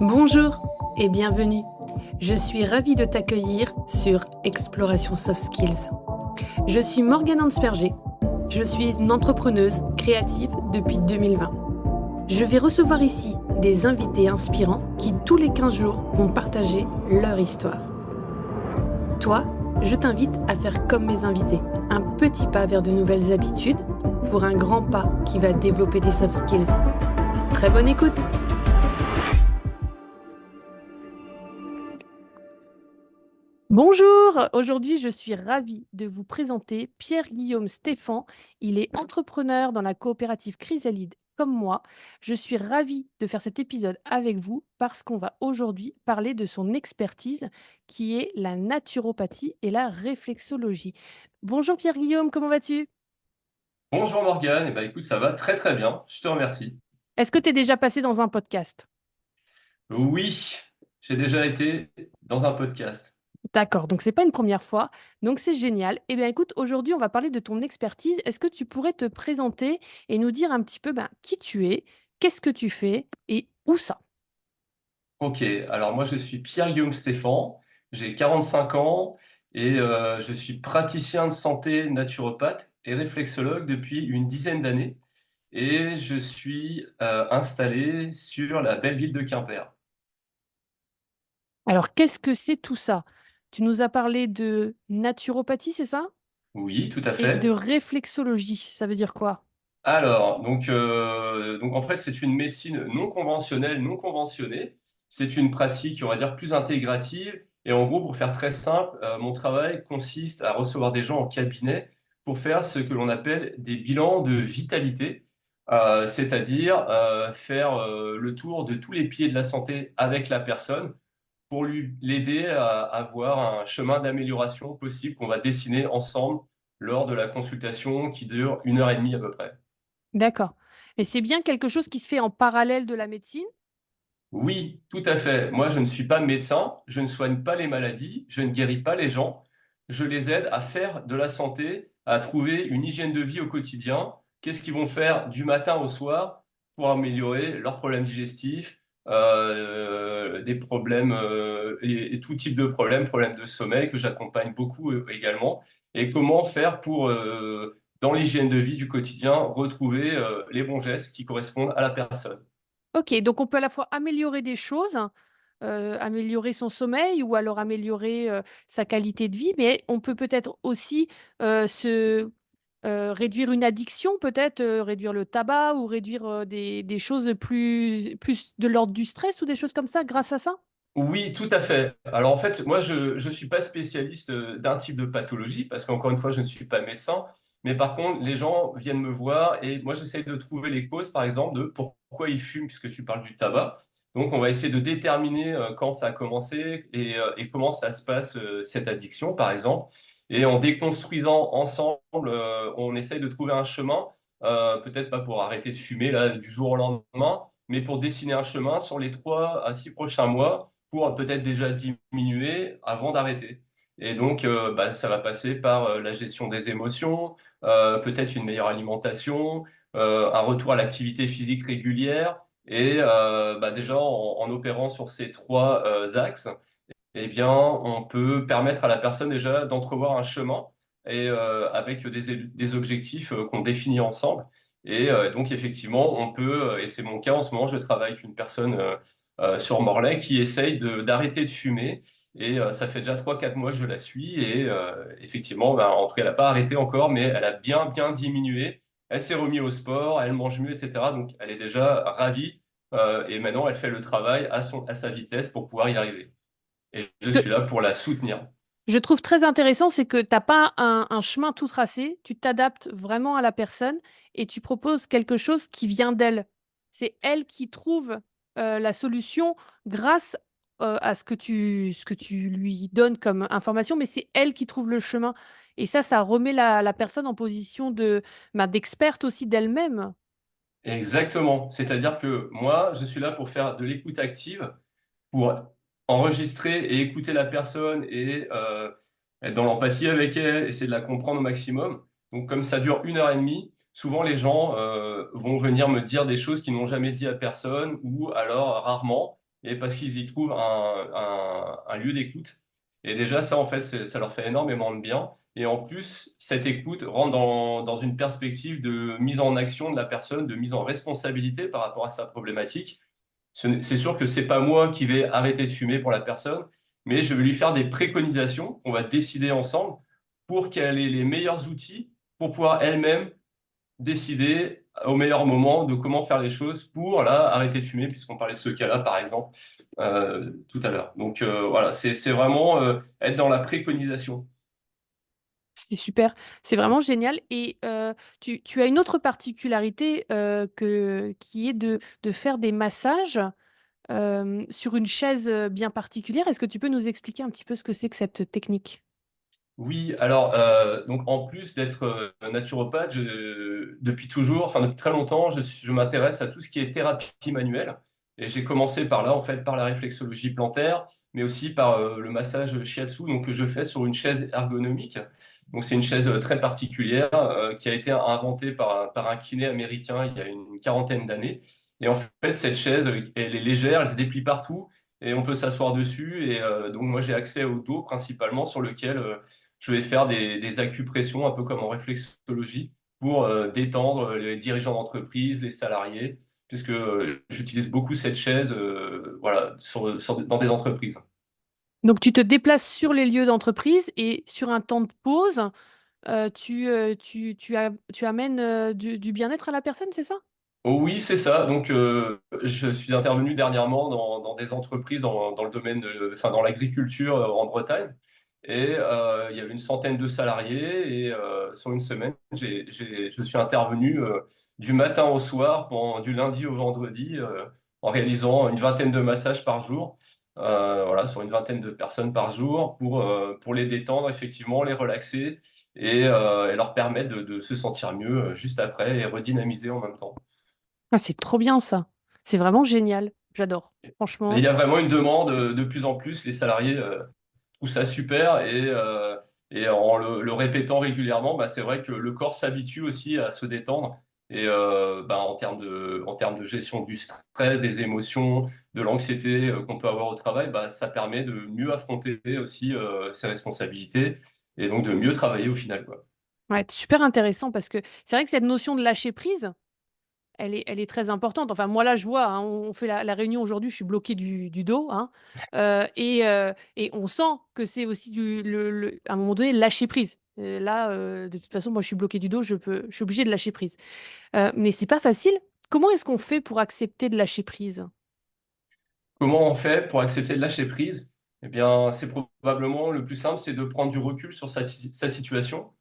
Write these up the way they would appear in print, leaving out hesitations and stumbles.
Bonjour et bienvenue. Je suis ravie de t'accueillir sur Exploration Soft Skills. Je suis Morgane Hansperger. Je suis une entrepreneuse créative depuis 2020. Je vais recevoir ici des invités inspirants qui tous les 15 jours vont partager leur histoire. Toi, je t'invite à faire comme mes invités, un petit pas vers de nouvelles habitudes pour un grand pas qui va développer tes soft skills. Très bonne écoute! Bonjour, aujourd'hui je suis ravie de vous présenter Pierre-Guillaume Stéphan. Il est entrepreneur dans la coopérative Chrysalide comme moi. Je suis ravie de faire cet épisode avec vous parce qu'on va aujourd'hui parler de son expertise qui est la naturopathie et la réflexologie. Bonjour Pierre-Guillaume, comment vas-tu? Bonjour Morgane, écoute, ça va très très bien, je te remercie. Est-ce que tu es déjà passé dans un podcast? Oui, j'ai déjà été dans un podcast. D'accord, donc c'est pas une première fois, donc c'est génial. Eh bien écoute, aujourd'hui on va parler de ton expertise. Est-ce que tu pourrais te présenter et nous dire un petit peu qui tu es, qu'est-ce que tu fais et où ça? Ok, alors moi je suis Pierre-Guillaume Stéphan, j'ai 45 ans et je suis praticien de santé naturopathe et réflexologue depuis une dizaine d'années et je suis installé sur la belle ville de Quimper. Alors qu'est-ce que c'est tout ça? Tu nous as parlé de naturopathie, c'est ça? Oui, tout à Et de fait. réflexologie, ça veut dire quoi? Alors, donc en fait, c'est une médecine non conventionnelle, non conventionnée. C'est une pratique, on va dire, plus intégrative. Et en gros, pour faire très simple, mon travail consiste à recevoir des gens en cabinet pour faire ce que l'on appelle des bilans de vitalité, c'est-à-dire faire le tour de tous les piliers de la santé avec la personne pour l'aider à avoir un chemin d'amélioration possible qu'on va dessiner ensemble lors de la consultation qui dure 1 heure et demie à peu près. D'accord. Et c'est bien quelque chose qui se fait en parallèle de la médecine? Oui, tout à fait. Moi, je ne suis pas médecin, je ne soigne pas les maladies, je ne guéris pas les gens. Je les aide à faire de la santé, à trouver une hygiène de vie au quotidien. Qu'est-ce qu'ils vont faire du matin au soir pour améliorer leurs problèmes digestifs, des problèmes et tout type de problèmes, problèmes de sommeil que j'accompagne beaucoup également. Et comment faire pour, dans l'hygiène de vie du quotidien, retrouver les bons gestes qui correspondent à la personne. Ok, donc on peut à la fois améliorer des choses, améliorer son sommeil ou alors améliorer sa qualité de vie, mais on peut peut-être aussi se réduire une addiction, peut-être réduire le tabac ou réduire des choses plus de l'ordre du stress ou des choses comme ça grâce à ça? Oui, tout à fait. Alors en fait, moi, je ne suis pas spécialiste d'un type de pathologie, parce qu'encore une fois, je ne suis pas médecin. Mais par contre, les gens viennent me voir et moi, j'essaie de trouver les causes, par exemple, de pourquoi ils fument, puisque tu parles du tabac. Donc, on va essayer de déterminer quand ça a commencé et comment ça se passe, cette addiction, par exemple. Et en déconstruisant ensemble, on essaye de trouver un chemin, peut-être pas pour arrêter de fumer là, du jour au lendemain, mais pour dessiner un chemin sur les 3 à 6 prochains mois pour peut-être déjà diminuer avant d'arrêter. Et donc, ça va passer par la gestion des émotions, peut-être une meilleure alimentation, un retour à l'activité physique régulière. Et déjà, en opérant sur ces trois axes, eh bien, on peut permettre à la personne déjà d'entrevoir un chemin et avec des objectifs qu'on définit ensemble. Et donc, effectivement, on peut, et c'est mon cas en ce moment, je travaille avec une personne sur Morlaix qui essaye d'arrêter de fumer. Et ça fait déjà 3 4 mois que je la suis. Et effectivement, en tout cas, elle n'a pas arrêté encore, mais elle a bien, bien diminué. Elle s'est remise au sport, elle mange mieux, etc. Donc, elle est déjà ravie. Et maintenant, elle fait le travail à sa vitesse pour pouvoir y arriver. Et je Ce suis là pour la soutenir. je trouve très intéressant, c'est que tu n'as pas un chemin tout tracé, tu t'adaptes vraiment à la personne et tu proposes quelque chose qui vient d'elle. C'est elle qui trouve la solution grâce à ce que tu lui donnes comme information, mais c'est elle qui trouve le chemin. Et ça remet la personne en position d'experte aussi d'elle-même. Exactement. C'est-à-dire que moi, je suis là pour faire de l'écoute active, pour enregistrer et écouter la personne et être dans l'empathie avec elle, essayer de la comprendre au maximum. Donc, comme ça dure 1 heure et demie, souvent les gens vont venir me dire des choses qu'ils n'ont jamais dit à personne ou alors rarement. et parce qu'ils y trouvent un lieu d'écoute. Et déjà, ça, en fait, ça leur fait énormément de bien. Et en plus, cette écoute rentre dans une perspective de mise en action de la personne, de mise en responsabilité par rapport à sa problématique. C'est sûr que c'est pas moi qui vais arrêter de fumer pour la personne, mais je vais lui faire des préconisations qu'on va décider ensemble pour qu'elle ait les meilleurs outils pour pouvoir elle-même décider au meilleur moment de comment faire les choses pour là arrêter de fumer, puisqu'on parlait de ce cas-là par exemple tout à l'heure. Donc voilà, c'est vraiment être dans la préconisation. C'est super, c'est vraiment génial. Et tu as une autre particularité qui est de faire des massages sur une chaise bien particulière. Est-ce que tu peux nous expliquer un petit peu ce que c'est que cette technique? Oui, alors donc en plus d'être naturopathe, depuis toujours, enfin depuis très longtemps, je m'intéresse à tout ce qui est thérapie manuelle. Et j'ai commencé par là, en fait, par la réflexologie plantaire, mais aussi par le massage shiatsu, donc que je fais sur une chaise ergonomique. Donc c'est une chaise très particulière qui a été inventée par un kiné américain il y a une quarantaine d'années. Et en fait, cette chaise, elle est légère, elle se déplie partout et on peut s'asseoir dessus. Et donc moi j'ai accès au dos principalement sur lequel je vais faire des acupressions, un peu comme en réflexologie, pour détendre les dirigeants d'entreprise, les salariés, puisque j'utilise beaucoup cette chaise voilà, dans des entreprises. Donc tu te déplaces sur les lieux d'entreprise et sur un temps de pause, tu amènes du bien-être à la personne, c'est ça? Oh oui, c'est ça. Donc, je suis intervenu dernièrement dans des entreprises dans le domaine enfin, dans l'agriculture en Bretagne. Et il y avait une centaine de salariés. Et sur une semaine, je suis intervenu du matin au soir, du lundi au vendredi, en réalisant une vingtaine de massages par jour. Voilà, sur une vingtaine de personnes par jour pour les détendre, effectivement, les relaxer et leur permettre de se sentir mieux juste après et redynamiser en même temps. Ah, c'est trop bien ça. C'est vraiment génial. J'adore. Mais il Franchement. y a vraiment une demande de plus en plus. Les salariés trouvent ça super et en le répétant régulièrement, bah, c'est vrai que le corps s'habitue aussi à se détendre. Et bah, en termes de gestion du stress, des émotions, de l'anxiété qu'on peut avoir au travail, bah, ça permet de mieux affronter aussi ses responsabilités et donc de mieux travailler au final, quoi. Ouais, c'est super intéressant parce que c'est vrai que cette notion de lâcher prise, elle est très importante. Enfin, moi, là, je vois, hein, on fait la réunion aujourd'hui, je suis bloquée du dos, hein, et on sent que c'est aussi à un moment donné, lâcher prise. Là, de toute façon, moi, je suis bloquée du dos, je suis obligée de lâcher prise. Mais c'est pas facile. Comment est-ce qu'on fait pour accepter de lâcher prise? Comment on fait pour accepter de lâcher prise? Eh bien, c'est probablement le plus simple, c'est de prendre du recul sur sa situation,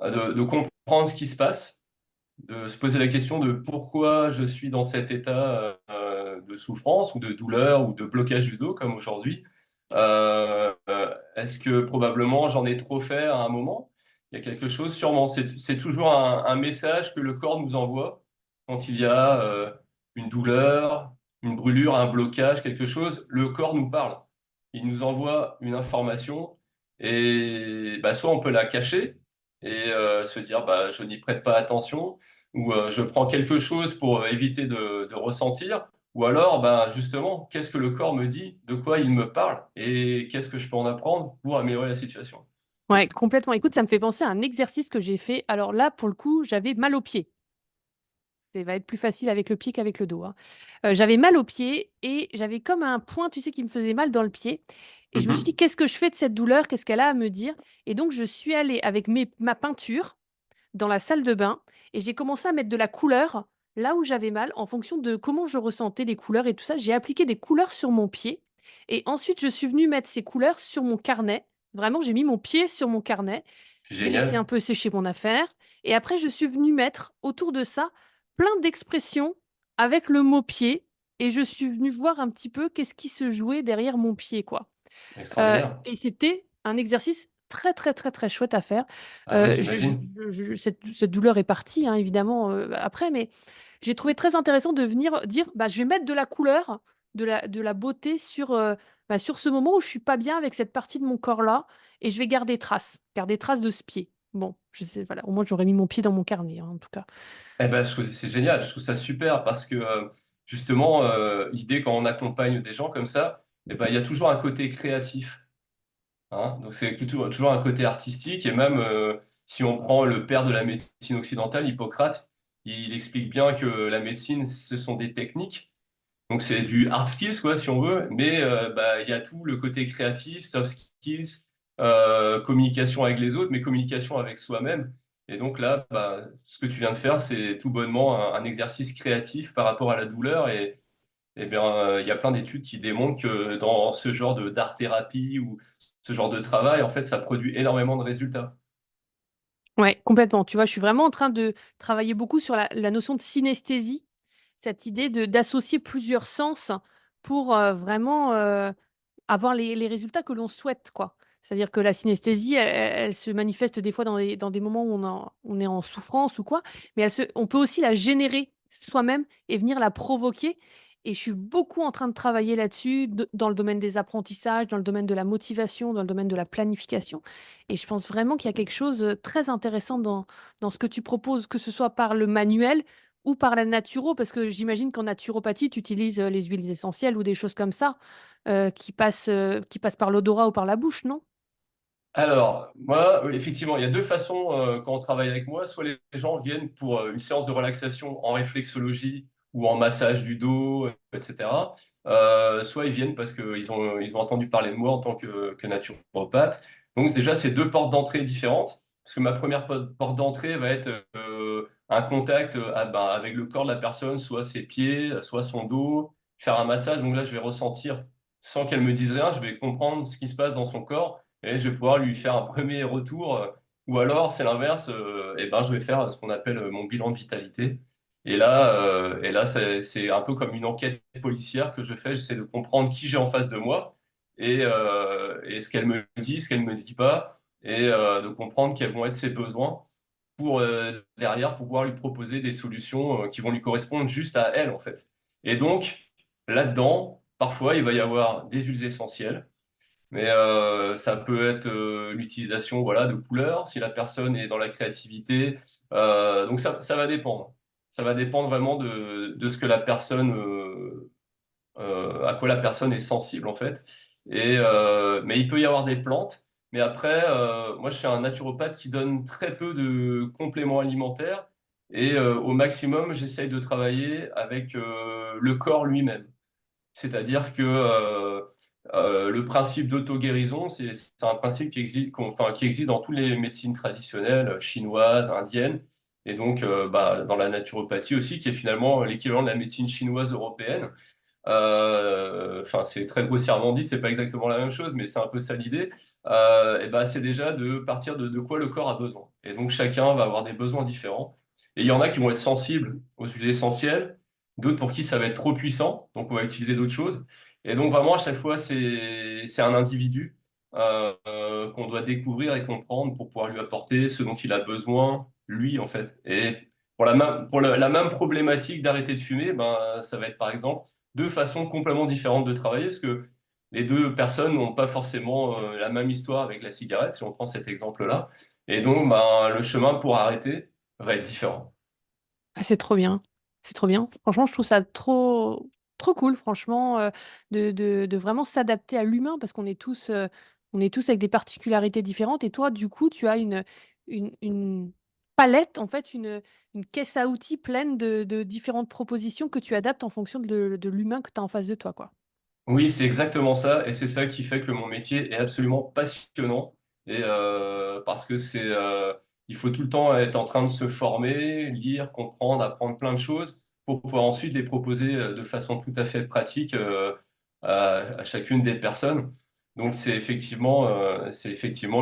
de comprendre ce qui se passe, de se poser la question de pourquoi je suis dans cet état de souffrance ou de douleur ou de blocage du dos comme aujourd'hui. Est-ce que probablement j'en ai trop fait à un moment? Il y a quelque chose, sûrement. C'est toujours un message que le corps nous envoie quand il y a une douleur, une brûlure, un blocage, quelque chose. Le corps nous parle. Il nous envoie une information et bah, soit on peut la cacher et se dire bah, je n'y prête pas attention ou je prends quelque chose pour éviter de ressentir, ou alors, ben, justement, qu'est-ce que le corps me dit, de quoi il me parle, et qu'est-ce que je peux en apprendre pour améliorer la situation. Ouais, complètement. Écoute, ça me fait penser à un exercice que j'ai fait. Alors là, pour le coup, j'avais mal aux pieds. Ça va être plus facile avec le pied qu'avec le dos, hein. J'avais mal au pied et j'avais comme un point, tu sais, qui me faisait mal dans le pied. Et je me suis dit: Mhm. «Qu'est-ce que je fais de cette douleur? Qu'est-ce qu'elle a à me dire?» Et donc je suis allée avec ma peinture dans la salle de bain et j'ai commencé à mettre de la couleur là où j'avais mal en fonction de comment je ressentais les couleurs et tout ça. J'ai appliqué des couleurs sur mon pied et ensuite je suis venue mettre ces couleurs sur mon carnet. Vraiment, j'ai mis mon pied sur mon carnet. J'ai laissé un Génial. peu sécher mon affaire et après je suis venue mettre autour de ça plein d'expressions avec le mot pied et je suis venue voir un petit peu qu'est-ce qui se jouait derrière mon pied, quoi. Extraordinaire. Et c'était un exercice très, très, très, très chouette à faire. Ah oui, Je j'imagine. cette douleur est partie, hein, évidemment, après, mais j'ai trouvé très intéressant de venir dire: «Bah, je vais mettre de la couleur, de la beauté sur, sur ce moment où je suis pas bien avec cette partie de mon corps-là et je vais garder trace de ce pied». Bon, je sais, voilà, au moins j'aurais mis mon pied dans mon carnet, hein, en tout cas. Eh ben, c'est génial, je trouve ça super parce que justement, l'idée quand on accompagne des gens comme ça, eh ben, il y a toujours un côté créatif. Hein. Donc c'est toujours un côté artistique et même si on prend le père de la médecine occidentale, Hippocrate, il explique bien que la médecine, ce sont des techniques. Donc c'est du hard skills quoi si on veut, mais bah, il y a tout le côté créatif, soft skills, communication avec les autres, mais communication avec soi-même. Et donc là, bah, ce que tu viens de faire, c'est tout bonnement un exercice créatif par rapport à la douleur et bien, il y a plein d'études qui démontrent que dans ce genre de d'art-thérapie ou ce genre de travail, en fait, ça produit énormément de résultats. Ouais, complètement. Tu vois, je suis vraiment en train de travailler beaucoup sur la notion de synesthésie, cette idée de d'associer plusieurs sens pour vraiment avoir les résultats que l'on souhaite, quoi. C'est-à-dire que la synesthésie, elle se manifeste des fois dans des moments où on est en souffrance ou quoi, mais on peut aussi la générer soi-même et venir la provoquer. Et je suis beaucoup en train de travailler là-dessus, dans le domaine des apprentissages, dans le domaine de la motivation, dans le domaine de la planification. Et je pense vraiment qu'il y a quelque chose de très intéressant dans ce que tu proposes, que ce soit par le manuel ou par la naturo, parce que j'imagine qu'en naturopathie, tu utilises les huiles essentielles ou des choses comme ça qui passe par l'odorat ou par la bouche, non? Alors, moi, oui, effectivement, il y a deux façons quand on travaille avec moi. Soit les gens viennent pour une séance de relaxation en réflexologie ou en massage du dos, etc. Soit ils viennent parce qu'ils ont entendu parler de moi en tant que naturopathe. Donc déjà, c'est deux portes d'entrée différentes. Parce que ma première porte d'entrée va être un contact bah, avec le corps de la personne, soit ses pieds, soit son dos, faire un massage. Donc là, je vais ressentir, sans qu'elle me dise rien, je vais comprendre ce qui se passe dans son corps et je vais pouvoir lui faire un premier retour. Ou alors, c'est l'inverse, et ben, je vais faire ce qu'on appelle mon bilan de vitalité. Et là c'est un peu comme une enquête policière que je fais. J'essaie de comprendre qui j'ai en face de moi et ce qu'elle me dit, ce qu'elle me dit pas, et de comprendre quels vont être ses besoins pour derrière pouvoir lui proposer des solutions qui vont lui correspondre juste à elle, en fait. Et donc, là-dedans, parfois, il va y avoir des huiles essentielles. Mais ça peut être l'utilisation voilà, de couleurs, si la personne est dans la créativité. Donc ça va dépendre. Ça va dépendre vraiment de ce que la personne, à quoi la personne est sensible en fait. Mais il peut y avoir des plantes. Mais après, moi je suis un naturopathe qui donne très peu de compléments alimentaires. Et au maximum, j'essaye de travailler avec le corps lui-même. C'est-à-dire que le principe d'auto-guérison, c'est un principe qui existe dans toutes les médecines traditionnelles, chinoises, indiennes, et donc bah, dans la naturopathie aussi, qui est finalement l'équivalent de la médecine chinoise européenne. Enfin, c'est très grossièrement dit, c'est pas exactement la même chose, mais c'est un peu ça l'idée. Et ben, c'est déjà de partir de quoi le corps a besoin. Et donc chacun va avoir des besoins différents. Et il y en a qui vont être sensibles aux huiles essentielles, d'autres pour qui ça va être trop puissant, donc on va utiliser d'autres choses. Et donc vraiment à chaque fois c'est un individu qu'on doit découvrir et comprendre pour pouvoir lui apporter ce dont il a besoin lui en fait. Et la même problématique d'arrêter de fumer, ben ça va être par exemple deux façons complètement différentes de travailler, parce que les deux personnes n'ont pas forcément la même histoire avec la cigarette, si on prend cet exemple-là. Et donc, ben, le chemin pour arrêter va être différent. Ah, c'est trop bien. C'est trop bien. Franchement, je trouve ça trop cool, franchement, de vraiment s'adapter à l'humain parce on est tous avec des particularités différentes. Et toi, du coup, tu as une palette, en fait, une caisse à outils pleine de différentes propositions que tu adaptes en fonction de l'humain que tu as en face de toi, quoi. Oui, c'est exactement ça, et c'est ça qui fait que mon métier est absolument passionnant, et parce que il faut tout le temps être en train de se former, lire, comprendre, apprendre plein de choses pour pouvoir ensuite les proposer de façon tout à fait pratique à chacune des personnes. Donc c'est effectivement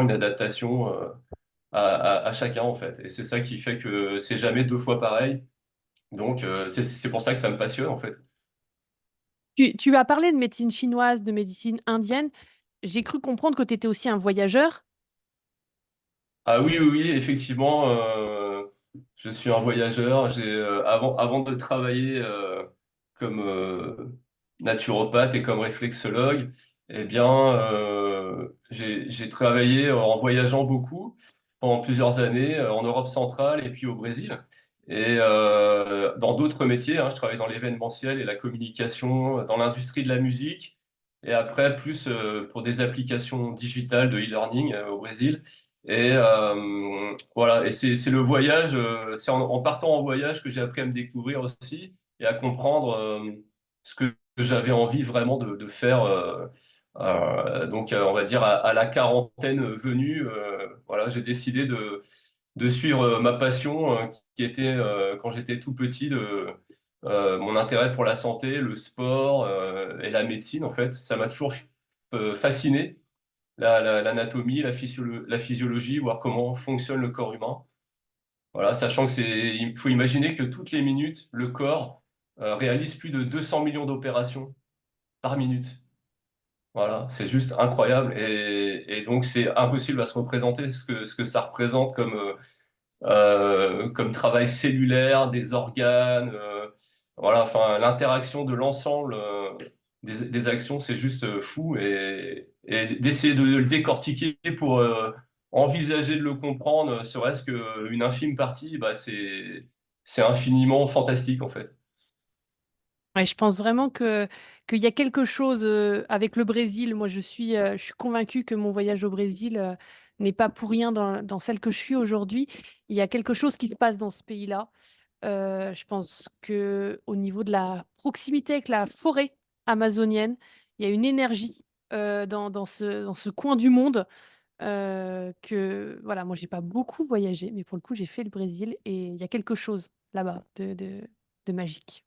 une adaptation à chacun en fait, et c'est ça qui fait que c'est jamais deux fois pareil. Donc c'est pour ça que ça me passionne en fait. Tu as parlé de médecine chinoise, de médecine indienne. J'ai cru comprendre que tu étais aussi un voyageur. Ah oui, oui, oui, effectivement, je suis un voyageur. Avant de travailler comme naturopathe et comme réflexologue, eh bien, j'ai travaillé en voyageant beaucoup pendant plusieurs années en Europe centrale et puis au Brésil. Et dans d'autres métiers, hein, je travaille dans l'événementiel et la communication, dans l'industrie de la musique, et après plus pour des applications digitales de e-learning au Brésil. Et voilà, et c'est le voyage, c'est en partant en voyage que j'ai appris à me découvrir aussi et à comprendre ce que j'avais envie vraiment de faire. Donc, on va dire à la quarantaine venue, voilà, j'ai décidé de suivre ma passion qui était, quand j'étais tout petit, mon intérêt pour la santé, le sport et la médecine, en fait. Ça m'a toujours fasciné, l'anatomie, la physiologie, voir comment fonctionne le corps humain. Voilà, sachant que il faut imaginer que toutes les minutes, le corps réalise plus de 200 millions d'opérations par minute. Voilà, c'est juste incroyable et donc c'est impossible à se représenter ce que ça représente comme travail cellulaire, des organes, voilà, enfin l'interaction de l'ensemble des actions, c'est juste fou et d'essayer de le décortiquer pour envisager de le comprendre, serait-ce qu'une infime partie, bah c'est infiniment fantastique en fait. Ouais, je pense vraiment que qu'il y a quelque chose avec le Brésil. Moi, je suis convaincue que mon voyage au Brésil n'est pas pour rien dans celle que je suis aujourd'hui. Il y a quelque chose qui se passe dans ce pays-là. Je pense que au niveau de la proximité avec la forêt amazonienne, il y a une énergie dans ce coin du monde que voilà. Moi, j'ai pas beaucoup voyagé, mais pour le coup, j'ai fait le Brésil et il y a quelque chose là-bas de magique.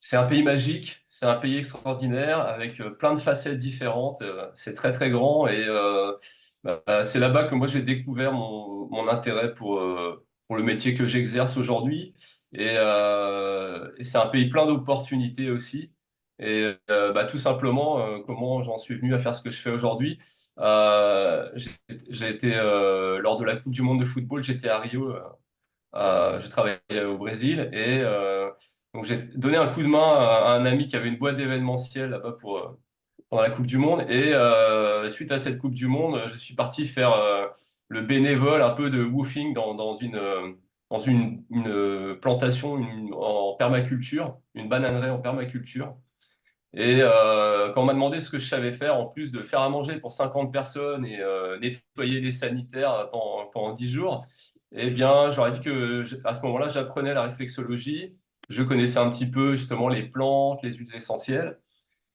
C'est un pays magique, c'est un pays extraordinaire avec plein de facettes différentes. C'est très très grand et c'est là-bas que moi j'ai découvert mon intérêt pour le métier que j'exerce aujourd'hui. Et c'est un pays plein d'opportunités aussi. Et tout simplement, comment j'en suis venu à faire ce que je fais aujourd'hui. J'ai été lors de la Coupe du Monde de football, j'étais à Rio. Je travaillais au Brésil et donc j'ai donné un coup de main à un ami qui avait une boîte d'événementiel là-bas pendant la Coupe du Monde. Et suite à cette Coupe du Monde, je suis parti faire le bénévole un peu de woofing dans une plantation en permaculture, une bananeraie en permaculture. Et quand on m'a demandé ce que je savais faire, en plus de faire à manger pour 50 personnes et nettoyer les sanitaires pendant 10 jours, eh bien, j'aurais dit que à ce moment-là, j'apprenais la réflexologie. Je connaissais un petit peu justement les plantes, les huiles essentielles.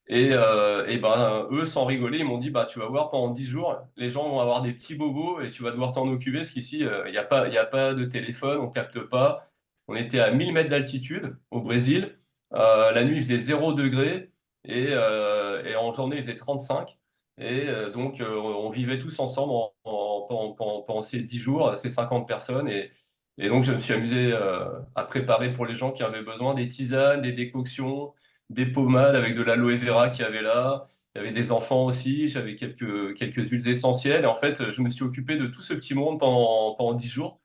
Et ben, eux, sans rigoler, ils m'ont dit, bah, tu vas voir, pendant 10 jours, les gens vont avoir des petits bobos et tu vas devoir t'en occuper parce qu'ici, il y a pas de téléphone, on capte pas. On était à 1000 mètres d'altitude au Brésil. La nuit, il faisait 0 degré et en journée, il faisait 35. Et donc, on vivait tous ensemble pendant ces 10 jours, ces 50 personnes. Et donc, je me suis amusé à préparer pour les gens qui avaient besoin des tisanes, des décoctions, des pommades avec de l'aloe vera qu'il y avait là. Il y avait des enfants aussi, j'avais quelques huiles essentielles. Et en fait, je me suis occupé de tout ce petit monde pendant 10 jours.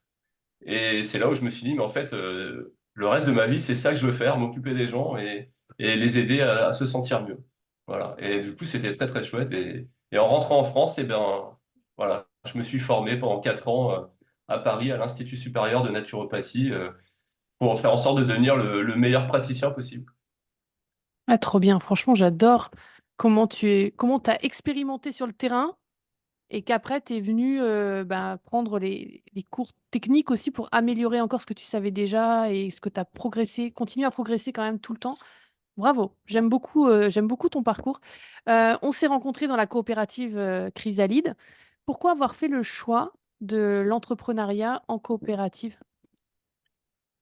Et c'est là où je me suis dit, mais en fait, le reste de ma vie, c'est ça que je veux faire, m'occuper des gens et les aider à se sentir mieux. Voilà. Et du coup, c'était très, très chouette. Et en rentrant en France, eh ben, voilà, je me suis formé pendant 4 ans à Paris, à l'Institut supérieur de naturopathie, pour faire en sorte de devenir le meilleur praticien possible. Ah, trop bien. Franchement, j'adore comment t'as expérimenté sur le terrain et qu'après, tu es venu prendre les cours techniques aussi pour améliorer encore ce que tu savais déjà et ce que tu as progressé, continuer à progresser quand même tout le temps. Bravo. J'aime beaucoup ton parcours. On s'est rencontrés dans la coopérative Chrysalide. Pourquoi avoir fait le choix de l'entrepreneuriat en coopérative?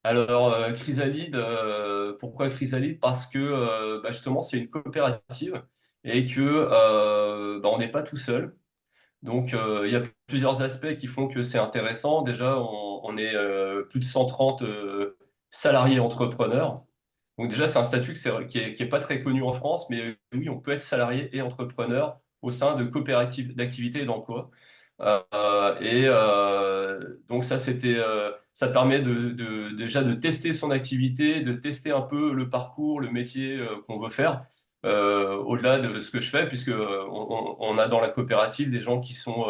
Alors, Chrysalide, pourquoi Chrysalide? Parce que justement, c'est une coopérative et que on n'est pas tout seul. Donc, il y a plusieurs aspects qui font que c'est intéressant. Déjà, on est plus de 130 salariés entrepreneurs. Donc déjà, c'est un statut qui est pas très connu en France, mais oui, on peut être salarié et entrepreneur au sein de coopératives d'activité et d'emploi. Donc ça te permet déjà de tester son activité, de tester un peu le parcours, le métier qu'on veut faire. au-delà de ce que je fais, puisque on a dans la coopérative des gens qui sont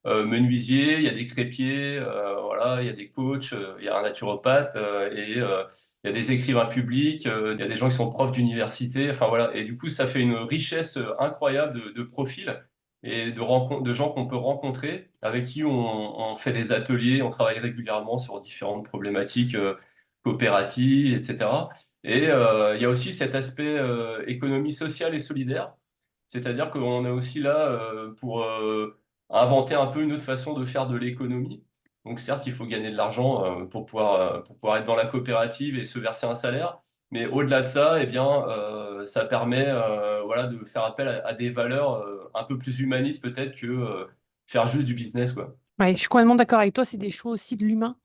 menuisiers, il y a des crépiers, voilà, il y a des coachs, il y a un naturopathe il y a des écrivains publics, il y a des gens qui sont profs d'université, enfin voilà. Et du coup, ça fait une richesse incroyable de profils et de rencontres, de gens qu'on peut rencontrer, avec qui on fait des ateliers, on travaille régulièrement sur différentes problématiques coopératives, etc. Et il y a aussi cet aspect économie sociale et solidaire, c'est-à-dire qu'on est aussi là pour inventer un peu une autre façon de faire de l'économie. Donc certes, il faut gagner de l'argent pour pouvoir être dans la coopérative et se verser un salaire, mais au-delà de ça, eh bien, ça permet voilà, de faire appel à des valeurs un peu plus humanistes peut-être que faire juste du business, quoi. Ouais, je suis complètement d'accord avec toi, c'est des choix aussi de l'humain,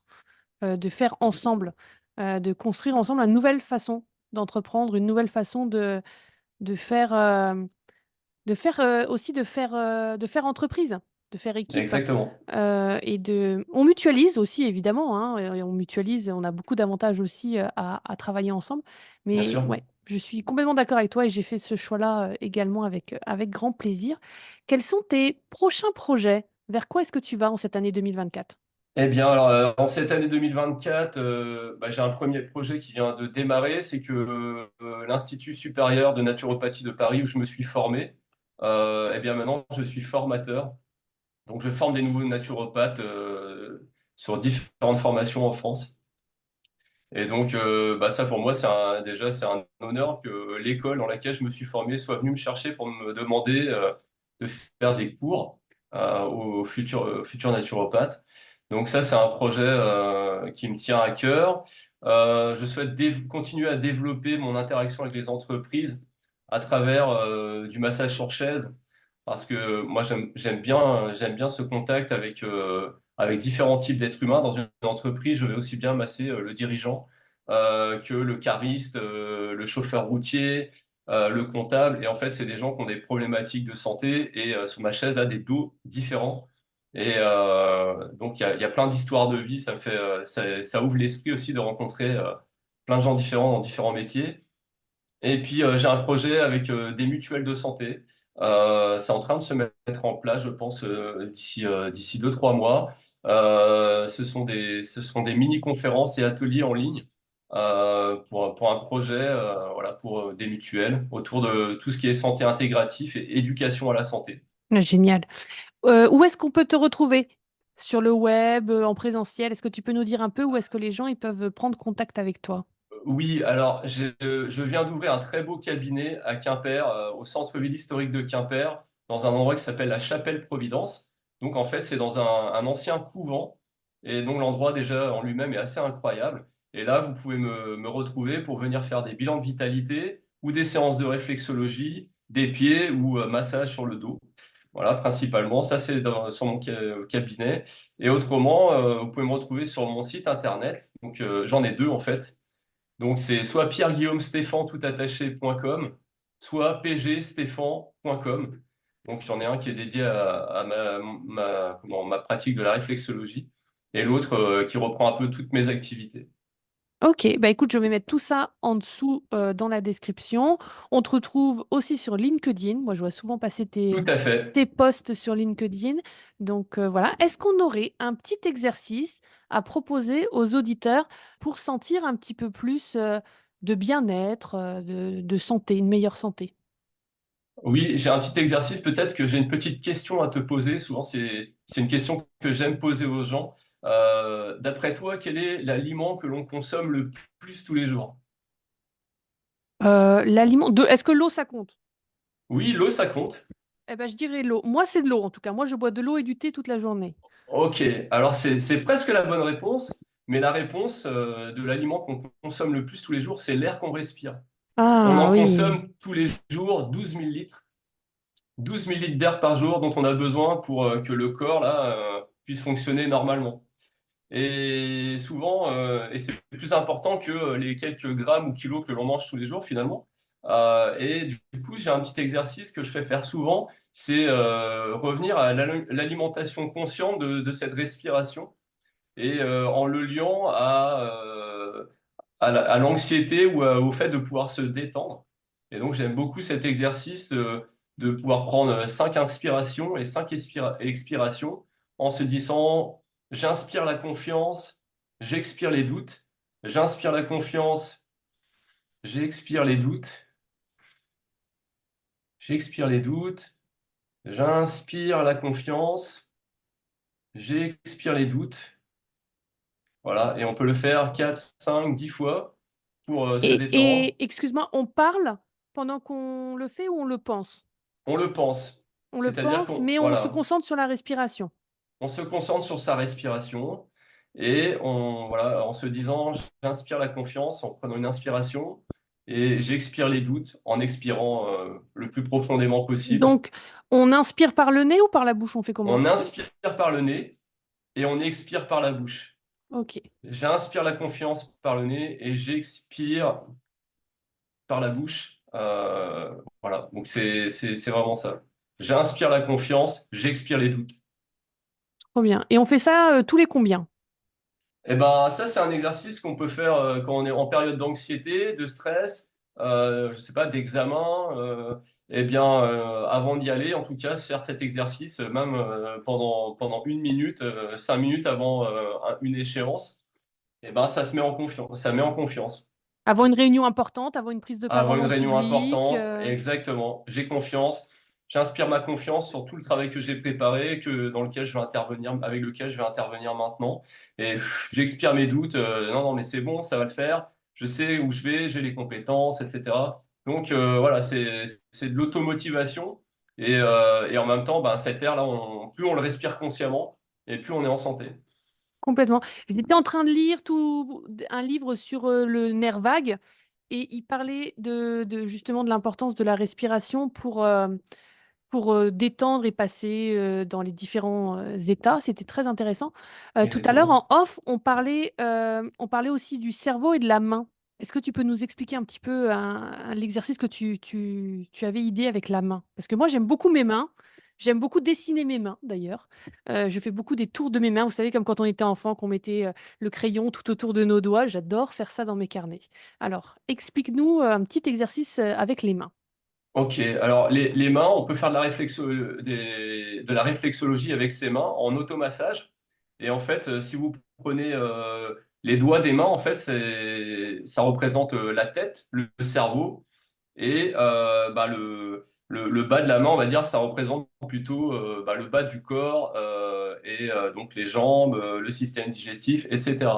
de faire ensemble, de construire ensemble une nouvelle façon d'entreprendre, une nouvelle façon de faire, aussi de faire entreprise, de faire équipe. Exactement, On mutualise aussi, évidemment, hein, et on mutualise, on a beaucoup d'avantages aussi à travailler ensemble. bien Mais sûr. ouais, je suis complètement d'accord avec toi et j'ai fait ce choix-là également avec grand plaisir. Quels sont tes prochains projets? Vers quoi est-ce que tu vas en cette année 2024? Eh bien, alors, en cette année 2024, bah, j'ai un premier projet qui vient de démarrer, c'est que l'Institut supérieur de naturopathie de Paris, où je me suis formé, eh bien maintenant, je suis formateur. Donc, je forme des nouveaux naturopathes sur différentes formations en France. Et donc, bah, ça, pour moi, déjà, c'est un honneur que l'école dans laquelle je me suis formé soit venue me chercher pour me demander de faire des cours aux futurs naturopathes. Donc ça, c'est un projet qui me tient à cœur. Je souhaite continuer à développer mon interaction avec les entreprises à travers du massage sur chaise, parce que moi, j'aime bien ce contact avec différents types d'êtres humains. Dans une entreprise, je vais aussi bien masser le dirigeant que le cariste, le chauffeur routier, le comptable. Et en fait, c'est des gens qui ont des problématiques de santé et sur ma chaise, là, des dos différents. Et donc, il y a plein d'histoires de vie. Ça ouvre l'esprit aussi de rencontrer plein de gens différents dans différents métiers. Et puis, j'ai un projet avec des mutuelles de santé. C'est en train de se mettre en place, je pense, d'ici 2, 3 mois. Ce sont des mini-conférences et ateliers en ligne pour un projet, voilà, pour des mutuelles autour de tout ce qui est santé intégratif et éducation à la santé. Génial. Où est-ce qu'on peut te retrouver? Sur le web, en présentiel? Est-ce que tu peux nous dire un peu où est-ce que les gens ils peuvent prendre contact avec toi? Oui, alors je viens d'ouvrir un très beau cabinet à Quimper, au centre-ville historique de Quimper, dans un endroit qui s'appelle la Chapelle-Providence. Donc en fait, c'est dans un ancien couvent. Et donc l'endroit déjà en lui-même est assez incroyable. Et là, vous pouvez me retrouver pour venir faire des bilans de vitalité ou des séances de réflexologie, des pieds ou massage sur le dos. Voilà, principalement. Ça, c'est sur mon cabinet. Et autrement, vous pouvez me retrouver sur mon site internet. Donc j'en ai deux en fait. Donc, c'est soit pierre-guillaume-stéphan toutattaché.com, soit pgstéphan.com. Donc, j'en ai un qui est dédié à ma pratique de la réflexologie et l'autre qui reprend un peu toutes mes activités. Ok, bah écoute, je vais mettre tout ça en dessous dans la description. On te retrouve aussi sur LinkedIn. Moi, je vois souvent passer Tout à fait. tes posts sur LinkedIn. Donc voilà. Est-ce qu'on aurait un petit exercice à proposer aux auditeurs pour sentir un petit peu plus de bien-être, de santé, une meilleure santé? Oui, j'ai un petit exercice. Peut-être que j'ai une petite question à te poser. Souvent, c'est une question que j'aime poser aux gens. D'après toi, quel est l'aliment que l'on consomme le plus tous les jours? Est-ce que l'eau, ça compte? Oui, l'eau, ça compte. Eh ben, je dirais l'eau. Moi, c'est de l'eau, en tout cas. Moi, je bois de l'eau et du thé toute la journée. Ok, alors c'est presque la bonne réponse, mais la réponse de l'aliment qu'on consomme le plus tous les jours, c'est l'air qu'on respire. On Ah en oui. consomme tous les jours 12 000 litres, 12 000 litres d'air par jour dont on a besoin pour que le corps là, puisse fonctionner normalement. Et souvent, et c'est plus important que les quelques grammes ou kilos que l'on mange tous les jours finalement. Et du coup, j'ai un petit exercice que je fais faire souvent, c'est revenir à l'alimentation consciente de cette respiration et en le liant à l'anxiété ou au fait de pouvoir se détendre. Et donc, j'aime beaucoup cet exercice de pouvoir prendre 5 inspirations et 5 expirations en se disant, j'inspire la confiance, j'expire les doutes, j'inspire la confiance, j'expire les doutes, j'expire les doutes, j'inspire la confiance, j'expire les doutes. Voilà, et on peut le faire 4, 5, 10 fois pour se détendre. Et excuse-moi, on parle pendant qu'on le fait ou on le pense? On le pense, On le c'est-à-dire pense, qu'on mais on se voilà, concentre sur la respiration. on se concentre sur sa respiration et voilà, en se disant j'inspire la confiance en prenant une inspiration et j'expire les doutes en expirant le plus profondément possible. Donc, on inspire par le nez ou par la bouche? On fait comment? On inspire par le nez et on expire par la bouche. Ok, J'inspire la confiance par le nez et j'expire par la bouche. Voilà, donc c'est vraiment ça. J'inspire la confiance, j'expire les doutes. trop bien. Et on fait ça tous les combien? Eh ben, ça, c'est un exercice qu'on peut faire quand on est en période d'anxiété, de stress, je sais pas, d'examen. Eh bien, avant d'y aller, en tout cas, faire cet exercice, même pendant 1 minute, 5 minutes avant une échéance, eh ben, ça se met en confiance. Ça met en confiance. Avant une réunion importante, avant une prise de Avant parole une en réunion public. importante, exactement. J'ai confiance. J'inspire ma confiance sur tout le travail que j'ai préparé, dans lequel je vais intervenir, avec lequel je vais intervenir maintenant. Et j'expire mes doutes. Non, non, mais c'est bon, ça va le faire. Je sais où je vais, j'ai les compétences, etc. Donc voilà, c'est de l'automotivation. Et en même temps, ben, cet air-là, plus on le respire consciemment, et plus on est en santé. Complètement. J'étais en train de lire un livre sur le nerf vague et il parlait justement de l'importance de la respiration pour détendre et passer dans les différents états. C'était très intéressant. Tout à l'heure, Exactement. en off, on parlait aussi du cerveau et de la main. Est-ce que tu peux nous expliquer un petit peu l'exercice que tu avais idée avec la main? Parce que moi, j'aime beaucoup mes mains. J'aime beaucoup dessiner mes mains, d'ailleurs. Je fais beaucoup des tours de mes mains. Vous savez, comme quand on était enfant, qu'on mettait le crayon tout autour de nos doigts. J'adore faire ça dans mes carnets. Alors, explique-nous un petit exercice avec les mains. Ok, alors les mains, on peut faire de la réflexologie avec ses mains en automassage. Et en fait, si vous prenez les doigts des mains, en fait, ça représente la tête, le cerveau, et bah, le bas de la main, on va dire, ça représente plutôt bah, le bas du corps, et donc les jambes, le système digestif, etc.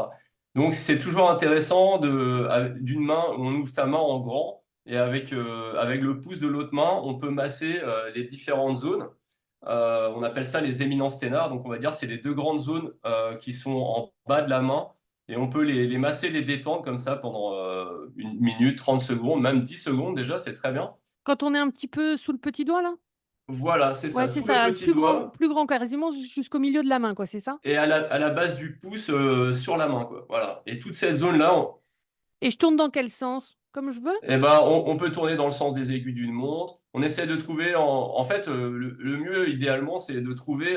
Donc c'est toujours intéressant d'une main, on ouvre sa main en grand, et avec le pouce de l'autre main, on peut masser les différentes zones. On appelle ça les éminences thénard. Donc, on va dire c'est les deux grandes zones qui sont en bas de la main. Et on peut les masser, les détendre comme ça pendant 1 minute, 30 secondes, même 10 secondes déjà, c'est très bien. Quand on est un petit peu sous le petit doigt, là? Voilà, c'est Ouais, ça, c'est sous le ça, petit doigt plus grand, quasiment jusqu'au milieu de la main, quoi, c'est ça? et à la base du pouce sur la main, quoi. Voilà. Et toute cette zone-là, Et je tourne dans quel sens? Comme je veux? eh ben, on peut tourner dans le sens des aiguilles d'une montre. On essaie de trouver, en fait, le mieux, idéalement, c'est de trouver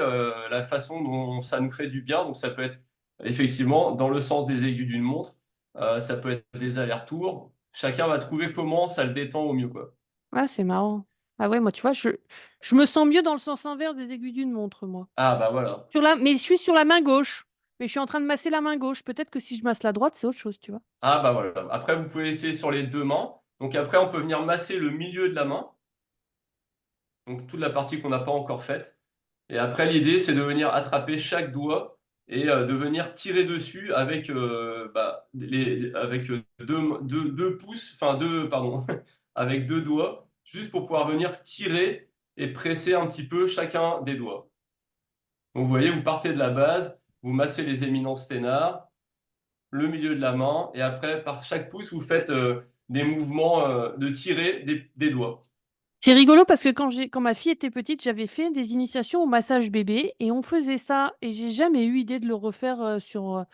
la façon dont ça nous fait du bien. Donc, ça peut être effectivement dans le sens des aiguilles d'une montre. Ça peut être des allers-retours. Chacun va trouver comment ça le détend au mieux, quoi. Ah, c'est marrant. Ah ouais, moi, tu vois, je me sens mieux dans le sens inverse des aiguilles d'une montre, moi. Ah, bah voilà. Mais je suis sur la main gauche. Mais je suis en train de masser la main gauche. Peut-être que si je masse la droite, c'est autre chose, tu vois. Ah, bah voilà. Après, vous pouvez essayer sur les deux mains. Donc, après, on peut venir masser le milieu de la main. Donc, toute la partie qu'on n'a pas encore faite. Et après, l'idée, c'est de venir attraper chaque doigt et de venir tirer dessus avec, bah, avec deux pouces, enfin pardon, avec deux doigts, juste pour pouvoir venir tirer et presser un petit peu chacun des doigts. Donc, vous voyez, vous partez de la base, vous massez les éminences thénard, le milieu de la main, et après, par chaque pouce, vous faites des mouvements de tirer des doigts. C'est rigolo parce que quand ma fille était petite, j'avais fait des initiations au massage bébé et on faisait ça et j'ai jamais eu idée de le refaire sur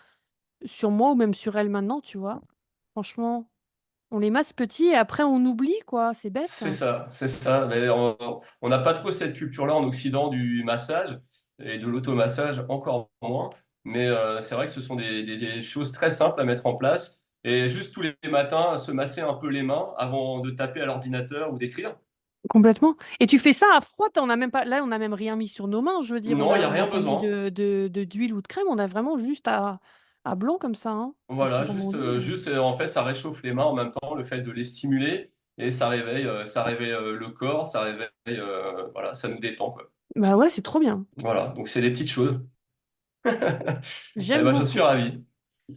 moi ou même sur elle maintenant, tu vois. Franchement, on les masse petits et après on oublie, quoi. C'est bête. C'est ça, c'est ça. Mais on n'a pas trop cette culture-là en Occident du massage et de l'automassage encore moins. Mais c'est vrai que ce sont des choses très simples à mettre en place Et juste tous les matins, se masser un peu les mains avant de taper à l'ordinateur ou d'écrire. Complètement. Et tu fais ça à froid, on a même pas, là, on n'a même rien mis sur nos mains, je veux dire, Non, il n'y a on n'a rien pas mis besoin. d'huile ou de crème, on a vraiment juste à blanc comme ça, hein. Je sais pas Voilà, comment on juste, dit, mais... en fait, ça réchauffe les mains en même temps, le fait de les stimuler, et ça réveille le corps, ça réveille, voilà, ça nous détend, quoi. Bah ouais, c'est trop bien. Voilà, donc c'est des petites choses. Eh J'aime ben, je suis beaucoup. ravi.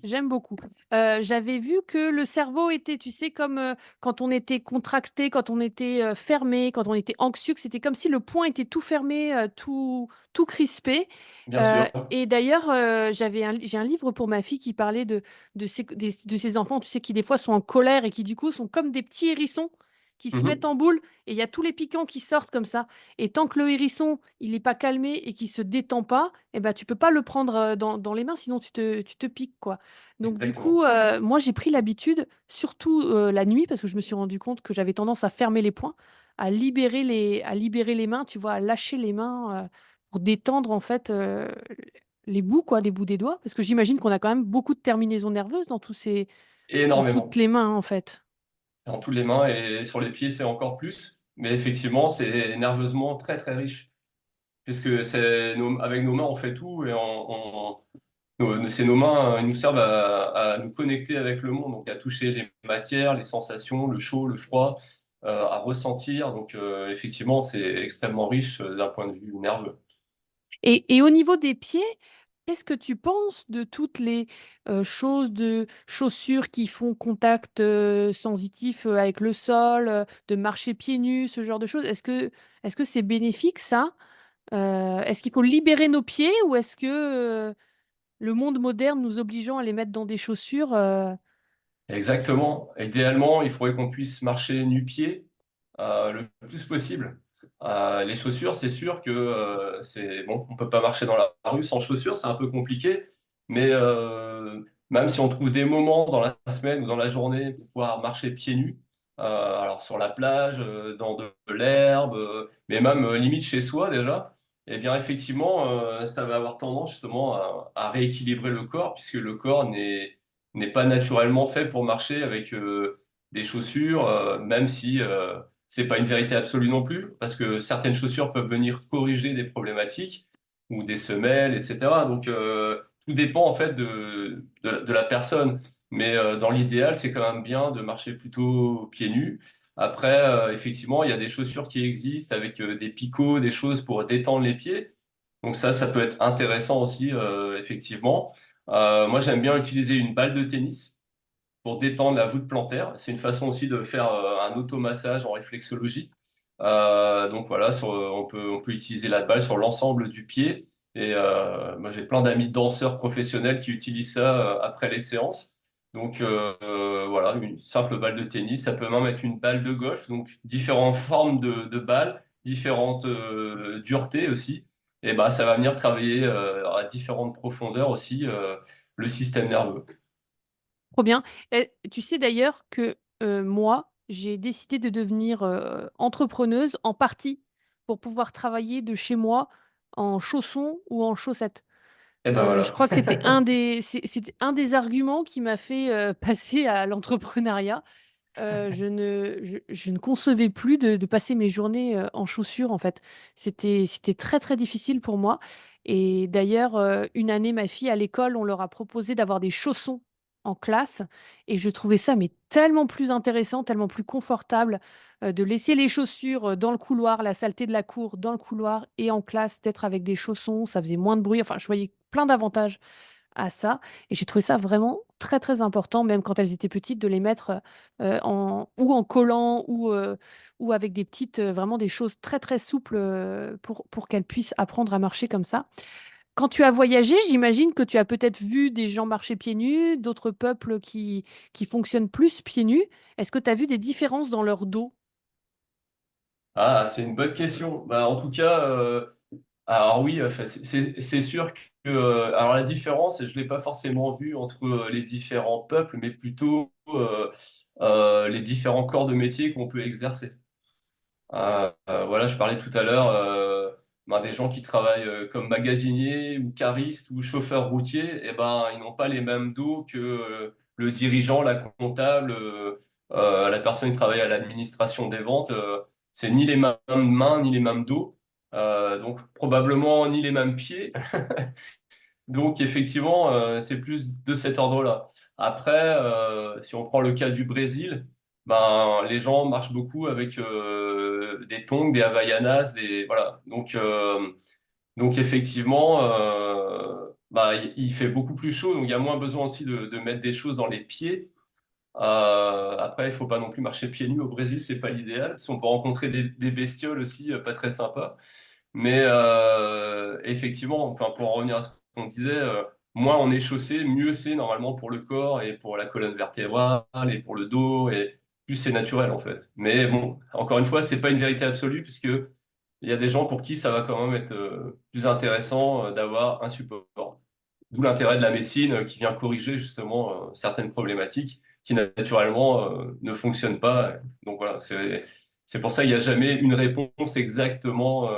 J'aime beaucoup. J'avais vu que le cerveau était, tu sais, comme quand on était contracté, quand on était fermé, quand on était anxieux, que c'était comme si le poing était tout fermé, tout crispé. Bien sûr. Et d'ailleurs, j'ai un livre pour ma fille qui parlait de ces enfants, tu sais, qui des fois sont en colère et qui du coup sont comme des petits hérissons qui se mettent Mhm. en boule et il y a tous les piquants qui sortent comme ça. Et tant que le hérisson, il n'est pas calmé et qu'il se détend pas, eh ben, tu peux pas le prendre dans les mains, sinon tu te piques, quoi. Donc du coup, Exactement. moi j'ai pris l'habitude, surtout la nuit, parce que je me suis rendu compte que j'avais tendance à fermer les poings, à libérer les mains, tu vois, à lâcher les mains pour détendre en fait les bouts, quoi, les bouts des doigts, parce que j'imagine qu'on a quand même beaucoup de terminaisons nerveuses dans toutes Énormément. les mains en fait. Dans toutes les mains et sur les pieds, c'est encore plus. Mais effectivement, c'est nerveusement très, très riche. Puisque avec nos mains, on fait tout et c'est nos mains, ils nous servent à nous connecter avec le monde, donc à toucher les matières, les sensations, le chaud, le froid, à ressentir. Donc, effectivement, c'est extrêmement riche d'un point de vue nerveux. Et au niveau des pieds, qu'est-ce que tu penses de toutes les choses de chaussures qui font contact sensitif avec le sol, de marcher pieds nus, ce genre de choses? Est-ce que c'est bénéfique ça? Est-ce qu'il faut libérer nos pieds ou est-ce que le monde moderne nous obligeant à les mettre dans des chaussures Exactement. Idéalement, il faudrait qu'on puisse marcher nu-pied le plus possible. Les chaussures, c'est sûr que c'est bon, on peut pas marcher dans la rue sans chaussures, c'est un peu compliqué. Mais même si on trouve des moments dans la semaine ou dans la journée pour pouvoir marcher pieds nus, alors sur la plage, dans de l'herbe, mais même limite chez soi déjà, eh bien effectivement, ça va avoir tendance justement à rééquilibrer le corps, puisque le corps n'est pas naturellement fait pour marcher avec des chaussures, même si c'est pas une vérité absolue non plus, parce que certaines chaussures peuvent venir corriger des problématiques ou des semelles, etc. Donc tout dépend en fait de la personne. Mais dans l'idéal, c'est quand même bien de marcher plutôt pieds nus. Après, effectivement, il y a des chaussures qui existent avec des picots, des choses pour détendre les pieds. Donc ça peut être intéressant aussi, effectivement. Moi, j'aime bien utiliser une balle de tennis pour détendre la voûte plantaire. C'est une façon aussi de faire un automassage en réflexologie. Donc voilà, on peut utiliser la balle sur l'ensemble du pied. Et moi, j'ai plein d'amis danseurs professionnels qui utilisent ça après les séances. Donc voilà, une simple balle de tennis. Ça peut même être une balle de golf. Donc différentes formes de balles, différentes duretés aussi. Et bah, ça va venir travailler à différentes profondeurs aussi le système nerveux. trop bien. Et tu sais d'ailleurs que moi, j'ai décidé de devenir entrepreneuse en partie pour pouvoir travailler de chez moi en chaussons ou en chaussettes. Et ben Je voilà. crois que c'était un des arguments qui m'a fait passer à l'entrepreneuriat. Je ne concevais plus de passer mes journées en chaussures, en fait. C'était très, très difficile pour moi. Et d'ailleurs, une année, ma fille, à l'école, on leur a proposé d'avoir des chaussons en classe. Et je trouvais ça mais tellement plus intéressant, tellement plus confortable de laisser les chaussures dans le couloir, la saleté de la cour dans le couloir et en classe, d'être avec des chaussons. Ça faisait moins de bruit. Enfin, je voyais plein d'avantages à ça. Et j'ai trouvé ça vraiment très, très important, même quand elles étaient petites, de les mettre ou en collant ou avec des petites, vraiment des choses très, très souples pour qu'elles puissent apprendre à marcher comme ça. Quand tu as voyagé, j'imagine que tu as peut-être vu des gens marcher pieds nus, d'autres peuples qui fonctionnent plus pieds nus. Est-ce que tu as vu des différences dans leur dos? Ah, c'est une bonne question. Bah, en tout cas, alors oui, enfin, c'est sûr que alors la différence, je l'ai pas forcément vue entre les différents peuples, mais plutôt les différents corps de métier qu'on peut exercer. Voilà, je parlais tout à l'heure ben, des gens qui travaillent comme magasiniers ou caristes ou chauffeurs routiers, et ben ils n'ont pas les mêmes dos que le dirigeant, la comptable, la personne qui travaille à l'administration des ventes, c'est ni les mêmes mains, ni les mêmes dos, donc probablement ni les mêmes pieds. Donc effectivement, c'est plus de cet ordre-là. Après, si on prend le cas du Brésil, ben les gens marchent beaucoup avec des tongs, des Havaianas, des voilà. Donc effectivement, bah, il fait beaucoup plus chaud, donc il y a moins besoin aussi de mettre des choses dans les pieds. Après, il faut pas non plus marcher pieds nus au Brésil, c'est pas l'idéal. Si on peut rencontrer des bestioles aussi, pas très sympa. Mais effectivement, enfin, pour en revenir à ce qu'on disait, moins on est chaussé, mieux c'est normalement pour le corps et pour la colonne vertébrale et pour le dos, et plus c'est naturel en fait. Mais bon, encore une fois, c'est pas une vérité absolue, puisque il y a des gens pour qui ça va quand même être plus intéressant d'avoir un support. D'où l'intérêt de la médecine qui vient corriger justement certaines problématiques qui naturellement ne fonctionnent pas. Donc voilà, c'est pour ça qu'il n'y a jamais une réponse exactement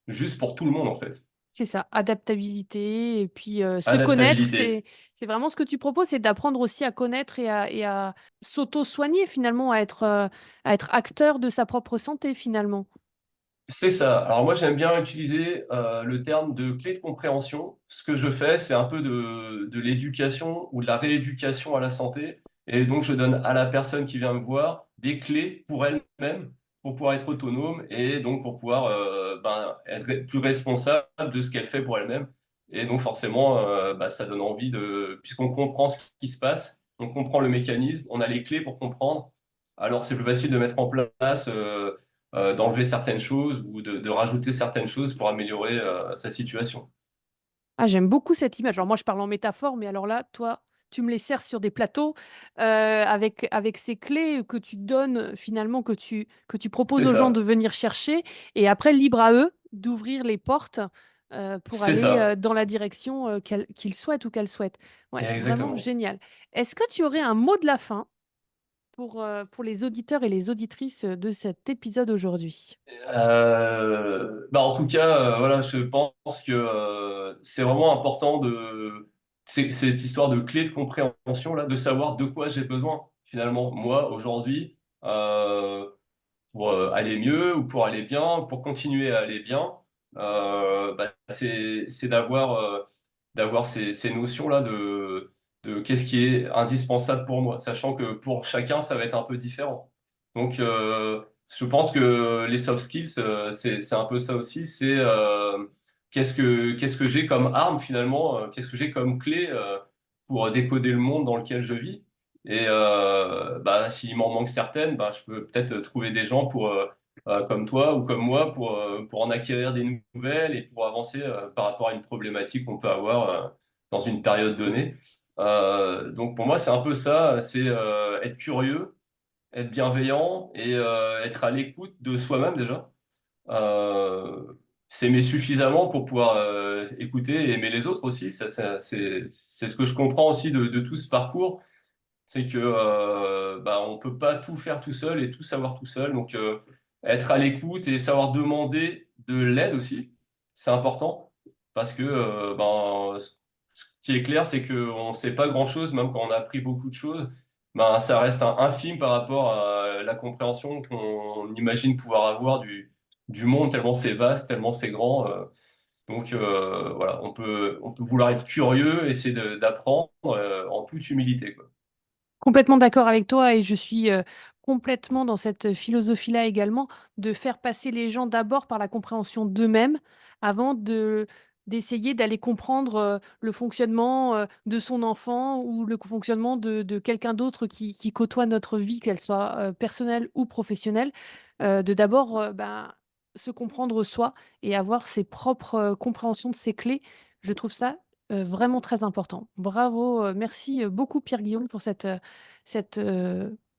juste pour tout le monde en fait. C'est ça, adaptabilité et puis se connaître, Adaptabilité. c'est vraiment ce que tu proposes, c'est d'apprendre aussi à connaître et à s'auto-soigner finalement, à être acteur de sa propre santé finalement. C'est ça. Alors moi j'aime bien utiliser le terme de clé de compréhension. Ce que je fais, c'est un peu de l'éducation ou de la rééducation à la santé. Et donc je donne à la personne qui vient me voir des clés pour elle-même, pour pouvoir être autonome et donc pour pouvoir ben, être plus responsable de ce qu'elle fait pour elle-même. Et donc forcément, bah, ça donne envie de, puisqu'on comprend ce qui se passe, on comprend le mécanisme, on a les clés pour comprendre. Alors c'est plus facile de mettre en place. D'enlever certaines choses ou de rajouter certaines choses pour améliorer sa situation. Ah, j'aime beaucoup cette image. Alors moi, je parle en métaphore, mais alors là, toi, tu me les sers sur des plateaux avec ces clés que tu donnes finalement, que tu proposes C'est aux gens de ça, venir chercher. Et après, libre à eux d'ouvrir les portes pour c'est aller ça, dans la direction qu'ils souhaitent ou qu'elles souhaitent. Ouais, vraiment exactement. génial. Est-ce que tu aurais un mot de la fin pour les auditeurs et les auditrices de cet épisode aujourd'hui? Bah en tout cas, voilà, je pense que c'est vraiment important cette histoire de clé de compréhension là, de savoir de quoi j'ai besoin finalement moi aujourd'hui pour aller mieux ou pour aller bien, pour continuer à aller bien. Bah, c'est d'avoir ces notions là de qu'est-ce qui est indispensable pour moi, sachant que pour chacun ça va être un peu différent. Donc je pense que les soft skills, c'est un peu ça aussi. C'est qu'est-ce que j'ai comme arme finalement, qu'est-ce que j'ai comme clé pour décoder le monde dans lequel je vis. Et bah, s'il m'en manque certaines, bah, je peux peut-être trouver des gens comme toi ou comme moi pour en acquérir des nouvelles et pour avancer par rapport à une problématique qu'on peut avoir dans une période donnée. Donc pour moi, c'est un peu ça, c'est être curieux, être bienveillant et être à l'écoute de soi-même déjà. Euh, S'aimer suffisamment pour pouvoir écouter et aimer les autres aussi. C'est ce que je comprends aussi de tout ce parcours, c'est que bah, on peut pas tout faire tout seul et tout savoir tout seul. Donc être à l'écoute et savoir demander de l'aide aussi, c'est important parce que ben, ce qui est clair, c'est qu'on ne sait pas grand-chose, même quand on a appris beaucoup de choses, ben, ça reste un infime par rapport à la compréhension qu'on imagine pouvoir avoir du monde, tellement c'est vaste, tellement c'est grand. Donc voilà, on peut vouloir être curieux, essayer d'apprendre en toute humilité, quoi. Complètement d'accord avec toi et je suis complètement dans cette philosophie-là également, de faire passer les gens d'abord par la compréhension d'eux-mêmes avant d'essayer d'aller comprendre le fonctionnement de son enfant ou le fonctionnement de quelqu'un d'autre qui côtoie notre vie, qu'elle soit personnelle ou professionnelle, de d'abord ben, se comprendre soi et avoir ses propres compréhensions de ses clés. Je trouve ça vraiment très important. Bravo, merci beaucoup Pierre-Guillaume pour cette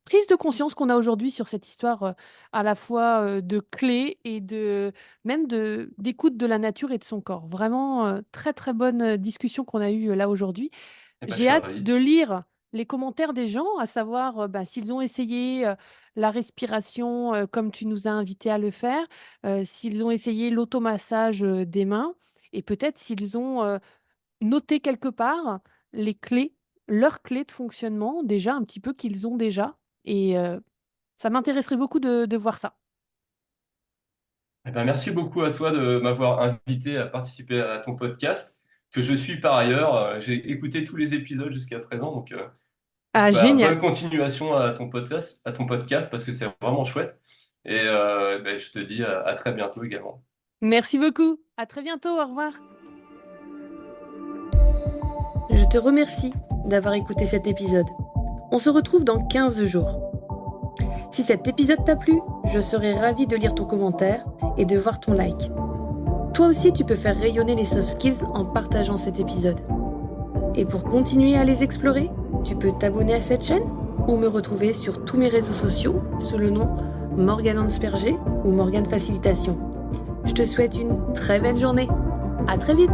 prise de conscience qu'on a aujourd'hui sur cette histoire à la fois de clés et même d'écoute de la nature et de son corps. Vraiment très très bonne discussion qu'on a eue là aujourd'hui. Eh ben, je J'ai suis hâte ravi. de lire les commentaires des gens, à savoir bah, s'ils ont essayé la respiration comme tu nous as invités à le faire, s'ils ont essayé l'automassage des mains et peut-être s'ils ont noté quelque part les clés leurs clés de fonctionnement, déjà un petit peu qu'ils ont déjà. Et ça m'intéresserait beaucoup de voir ça. Eh ben, merci beaucoup à toi de m'avoir invité à participer à ton podcast, que je suis par ailleurs. J'ai écouté tous les épisodes jusqu'à présent, donc Ah, bah, génial. bonne continuation à ton podcast parce que c'est vraiment chouette. Et ben, je te dis à très bientôt également. Merci beaucoup. À très bientôt. Au revoir. Je te remercie d'avoir écouté cet épisode. On se retrouve dans 15 jours. Si cet épisode t'a plu, je serai ravie de lire ton commentaire et de voir ton like. Toi aussi, tu peux faire rayonner les soft skills en partageant cet épisode. Et pour continuer à les explorer, tu peux t'abonner à cette chaîne ou me retrouver sur tous mes réseaux sociaux sous le nom Morgane Ansperger ou Morgane Facilitation. Je te souhaite une très belle journée. À très vite!